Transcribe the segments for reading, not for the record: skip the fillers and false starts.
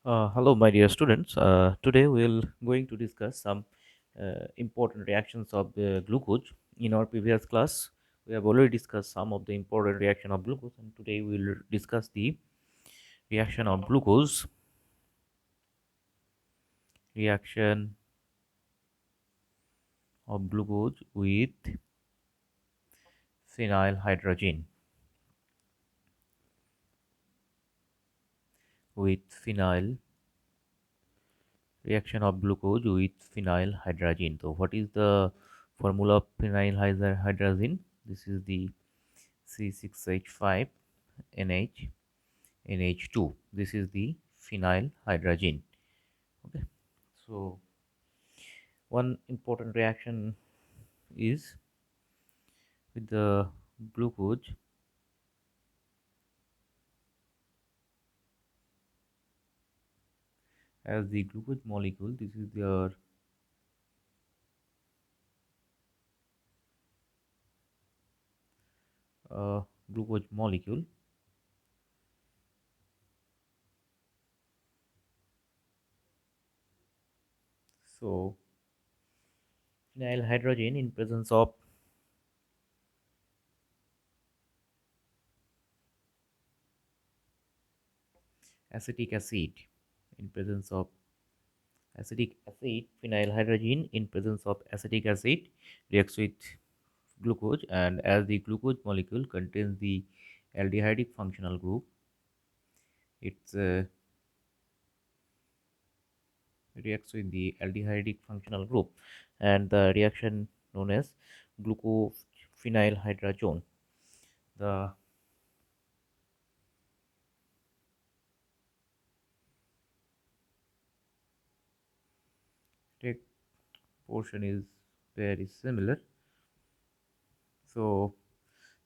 Hello, my dear students. Today we'll going to discuss some important reactions of the glucose. In our previous class, we have already discussed some of the important reaction of glucose, and today we'll discuss the reaction of reaction glucose phenylhydrazine, with phenyl reaction of glucose with phenylhydrazine. So, what is the formula of phenylhydrazine? This is the C6H5 NH NH2. This is the phenylhydrazine. Okay, so one important reaction is with the glucose as the glucose molecule. This is their glucose molecule. So phenylhydrazine in presence of acetic acid, in presence of acetic acid, phenylhydrazine in presence of acetic acid reacts with glucose, and as the glucose molecule contains the aldehydic functional group, it's reacts with the aldehydic functional group, and the reaction known as glucophenylhydrazone. The text portion is very similar. So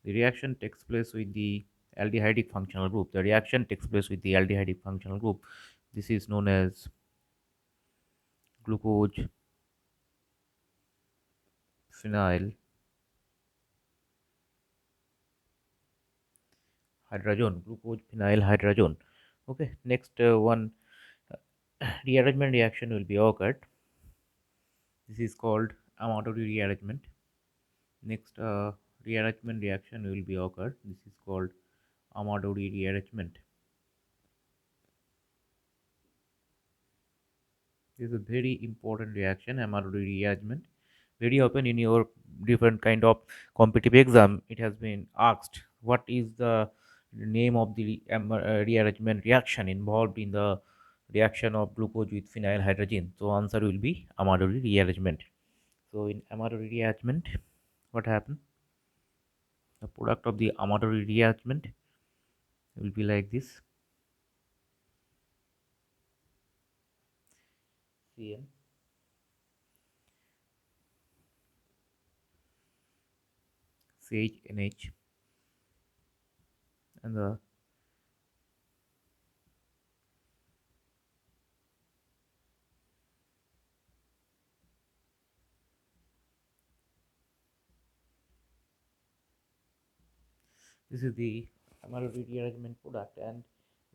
the reaction takes place with the aldehydic functional group. The reaction takes place with the aldehydic functional group. This is known as glucose phenyl hydrazone, glucose phenyl hydrazone. Okay, next one rearrangement reaction will be occurred. This is called Amadori rearrangement. Next rearrangement reaction will be occurred. This is called Amadori rearrangement. This is a very important reaction, Amadori rearrangement. Very often in your different kind of competitive exam, it has been asked what is the name of the rearrangement reaction involved in the reaction of glucose with phenylhydrazine. So answer will be Amadori rearrangement. So in Amadori rearrangement, what happened? The product of the Amadori rearrangement will be like this: Cn CHNH, and this is the Amadori rearrangement product, and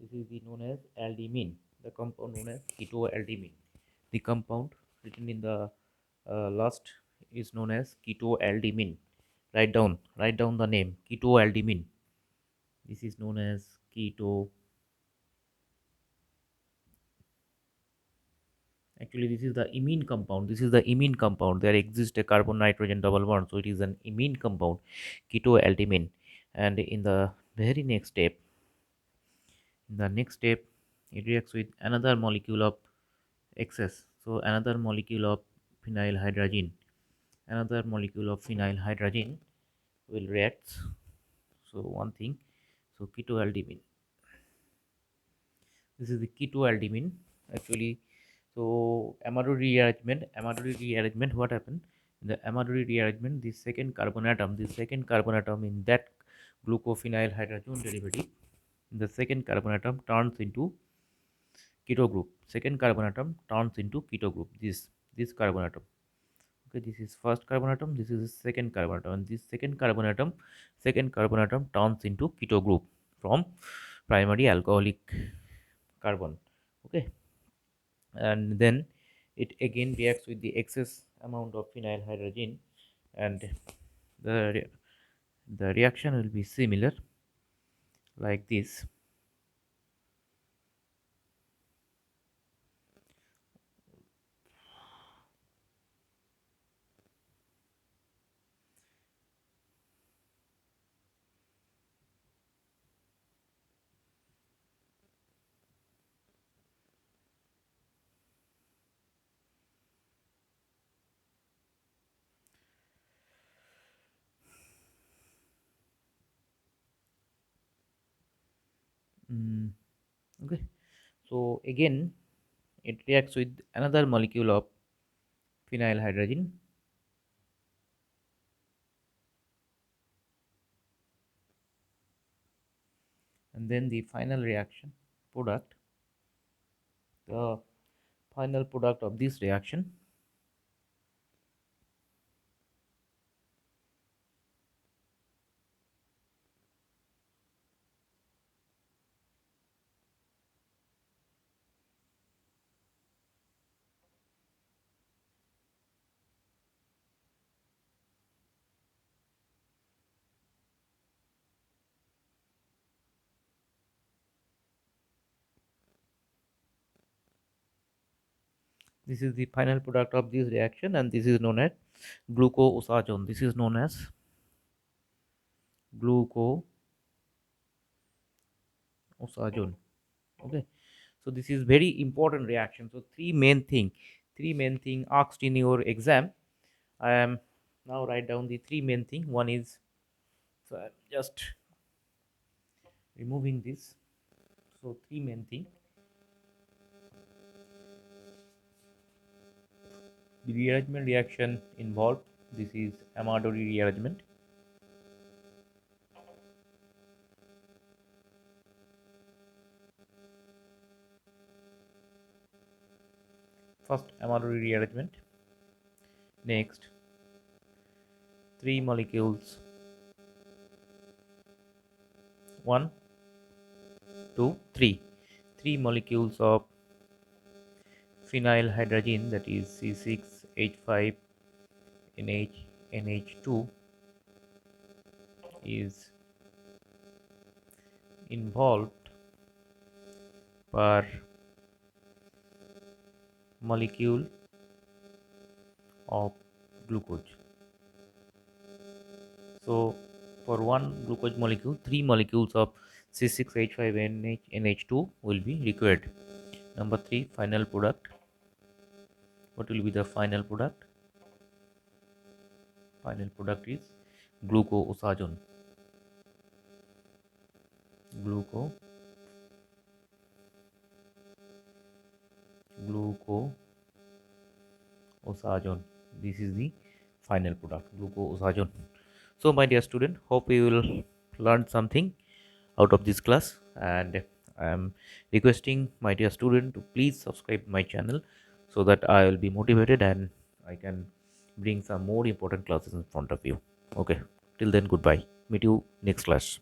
this is the known as aldimine, the compound known as ketoaldimine. The compound written in the last is known as ketoaldimine. Write down the name ketoaldimine. This is known as keto. Actually, this is the imine compound. This is the imine compound. There exists a carbon nitrogen double bond, so it is an imine compound, ketoaldimine. And in the very next step, it reacts with another molecule of XS. So another molecule of phenylhydrazine, another molecule of phenylhydrazine will react. So one thing, so ketoaldimine. This is the ketoaldimine actually. So Amadori rearrangement. What happened? In the Amadori rearrangement, the second carbon atom in that glucophenylhydrazone derivative, the second carbon atom turns into keto group. Second carbon atom turns into keto group. This carbon atom. Okay, this is first carbon atom. This is the second carbon atom, and this second carbon atom turns into keto group from primary alcoholic carbon. Okay, and then it again reacts with the excess amount of phenylhydrazine, and the the reaction will be similar like this. Mm, okay, so again it reacts with another molecule of phenylhydrazine, and then the final reaction product, the final product of this reaction, this is the final product of this reaction, and this is known as glucosazone. This is known as glucosazone. Okay, so this is very important reaction. So three main thing asked in your exam. I am now write down the three main thing. One is, so I'm just removing this. So three main thing: the rearrangement reaction involved. This is Amadori rearrangement. First, Amadori rearrangement. Next, three molecules. One, two, three. Three molecules of phenylhydrazine, that is C6H5 NH2, is involved per molecule of glucose. So for one glucose molecule, three molecules of C6H5NH2 will be required. Number three, final product. What will be the final product? Final product is glucosazone. Glucosazone. This is the final product, glucosazone. So my dear student, hope you will learn something out of this class, and I am requesting my dear student to please subscribe my channel so that I will be motivated and I can bring some more important classes in front of you. Okay, till then, goodbye. Meet you next class.